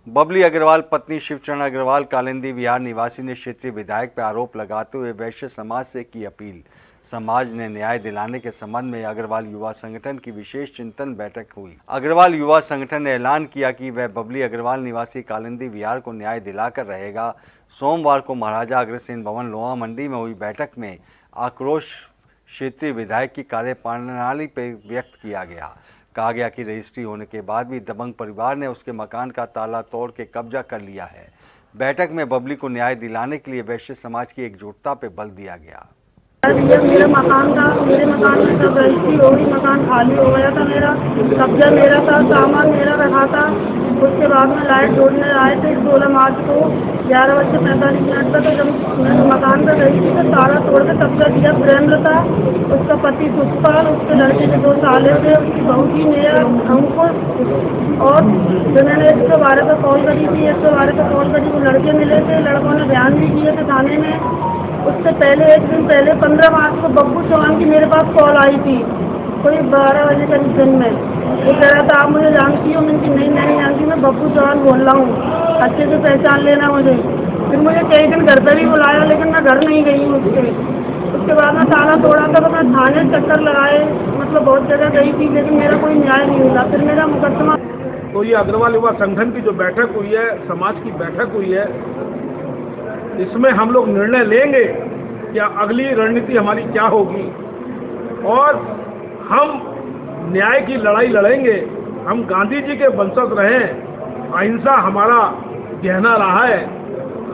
बबली अग्रवाल पत्नी शिवचरण अग्रवाल कालिंदी विहार निवासी ने क्षेत्रीय विधायक पर आरोप लगाते हुए वैश्य समाज से की अपील। समाज ने न्याय दिलाने के संबंध में अग्रवाल युवा संगठन की विशेष चिंतन बैठक हुई। अग्रवाल युवा संगठन ने ऐलान किया कि वह बबली अग्रवाल निवासी कालिंदी विहार को न्याय दिलाकर रहेगा। सोमवार को महाराजा अग्रसेन भवन लोहा मंडी में हुई बैठक में आक्रोश क्षेत्रीय विधायक की कार्यप्रणाली पर व्यक्त किया गया। कहा गया कि रजिस्ट्री होने के बाद भी दबंग परिवार ने उसके मकान का ताला तोड़ के कब्जा कर लिया है। बैठक में बबली को न्याय दिलाने के लिए वैश्य समाज की एकजुटता पर बल दिया गया। मेरे मकान में सब रजिस्ट्री हो गई, मकान खाली हो गया था, मेरा कब्जा मेरा था, सामान मेरा रखा था। उसके बाद में लाइट जोड़ने आए थे 16 मार्च को 11:45 तक। जब मैंने मकान पे गई थी तो ताला तोड़ के कब्जा किया। प्रेमल था उसका पति, पुष्पाल, उसके लड़के के 2 साले थे, उसकी बहू की मेरा अंकुश। और जो मैंने 112 पर कॉल करी थी, 112 पर कॉल करी, वो लड़के मिले थे, लड़कों ने बयान भी किए थे थाने में। उससे पहले एक दिन पहले 15 मार्च को बब्बू चौहान की मेरे पास कॉल आई थी, कोई 12 बजे के दिन में। वो कह रहा था आप मुझे जानती हो? मैंने कहा नहीं जानती, मैं बब्बू चौहान बोल रहा हूँ, अच्छे से पहचान लेना मुझे। फिर मुझे कई दिन घर पर भी बुलाया, लेकिन मैं घर नहीं गई हूँ उसके बाद में ताला तोड़ा था तो मैं थाने चक्कर लगाए, मतलब बहुत जगह गई थी, लेकिन मेरा कोई न्याय नहीं मिला। फिर मेरा मुकदमा। तो ये अग्रवाल युवा संगठन की जो बैठक हुई है, समाज की बैठक हुई है, इसमें हम लोग निर्णय लेंगे कि अगली रणनीति हमारी क्या होगी और हम न्याय की लड़ाई लड़ेंगे। हम गांधी जी के वंशज रहे, अहिंसा हमारा गहना रहा है।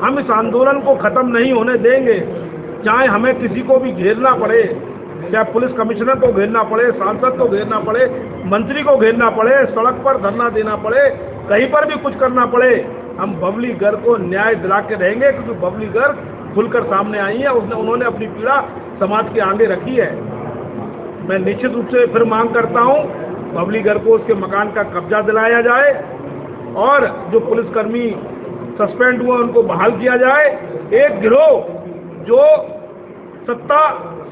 हम इस आंदोलन को खत्म नहीं होने देंगे, चाहे हमें किसी को भी घेरना पड़े, चाहे पुलिस कमिश्नर को घेरना पड़े, सांसद को घेरना पड़े, मंत्री को घेरना पड़े, सड़क पर धरना देना पड़े, कहीं पर भी कुछ करना पड़े, हम बबली गर्ग को न्याय दिला के रहेंगे। क्योंकि बबली गर्ग खुलकर सामने आई है, उन्होंने अपनी पीड़ा समाज के आगे रखी है। मैं निश्चित रूप से फिर मांग करता हूं, बबली गर्ग को उसके मकान का कब्जा दिलाया जाए और जो पुलिसकर्मी सस्पेंड हुए उनको बहाल किया जाए। एक गिरोह जो सत्ता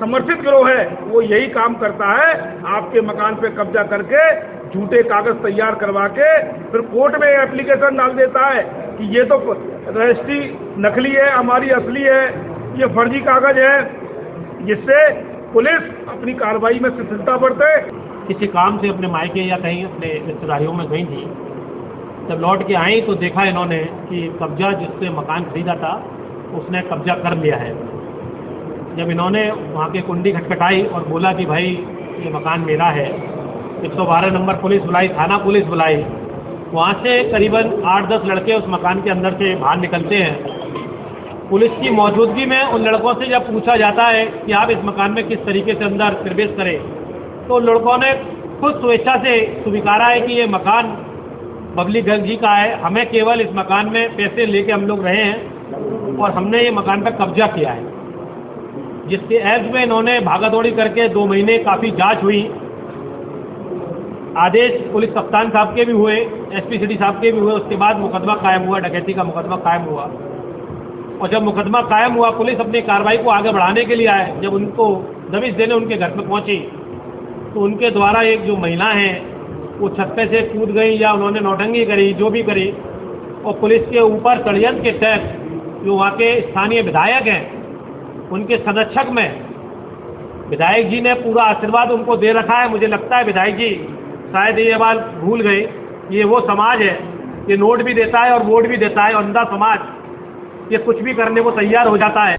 समर्थित गिरोह है, वो यही काम करता है, आपके मकान पे कब्जा करके झूठे कागज तैयार करवा के फिर कोर्ट में एप्लीकेशन डाल देता है कि ये तो रजिस्ट्री नकली है, हमारी असली है, ये फर्जी कागज है, जिससे पुलिस अपनी कार्रवाई में शिथिलता बरते। किसी काम से अपने मायके या कहीं अपने रिश्तेदारियों में गई थी, जब लौट के आई तो देखा इन्होंने कि कब्जा जिससे मकान खरीदा था उसने कब्जा कर लिया है। जब इन्होंने वहाँ की कुंडी खटखटाई और बोला कि भाई ये मकान मेरा है, 112 नंबर पुलिस बुलाई, थाना पुलिस बुलाई, वहाँ से करीबन 8-10 लड़के उस मकान के अंदर से बाहर निकलते हैं। पुलिस की मौजूदगी में उन लड़कों से जब पूछा जाता है कि आप इस मकान में किस तरीके से अंदर प्रवेश करें, तो लड़कों ने खुद स्वेच्छा से स्वीकारा है कि ये मकान बबली गर्ग जी का है, हमें केवल इस मकान में पैसे लेके हम लोग रहे हैं और हमने ये मकान पर कब्जा किया है। जिसके एवज में इन्होंने भागादौड़ी करके 2 महीने काफ़ी जांच हुई, आदेश पुलिस कप्तान साहब के भी हुए, एसपी सिटी साहब के भी हुए, उसके बाद मुकदमा कायम हुआ, डकैती का मुकदमा कायम हुआ। और जब मुकदमा कायम हुआ, पुलिस अपनी कार्रवाई को आगे बढ़ाने के लिए आए, जब उनको दबिश देने उनके घर पे पहुंची तो उनके द्वारा एक जो महिला है वो छत पे से कूद गई या उन्होंने नौटंकी करी, जो भी करी, और पुलिस के ऊपर षड्यंत्र के तहत जो वहाँ के स्थानीय विधायक हैं उनके संरक्षक में विधायक जी ने पूरा आशीर्वाद उनको दे रखा है। मुझे लगता है विधायक जी शायद ये बात भूल गए, ये वो समाज है, ये नोट भी देता है और वोट भी देता है, और अंधा समाज ये कुछ भी करने को तैयार हो जाता है।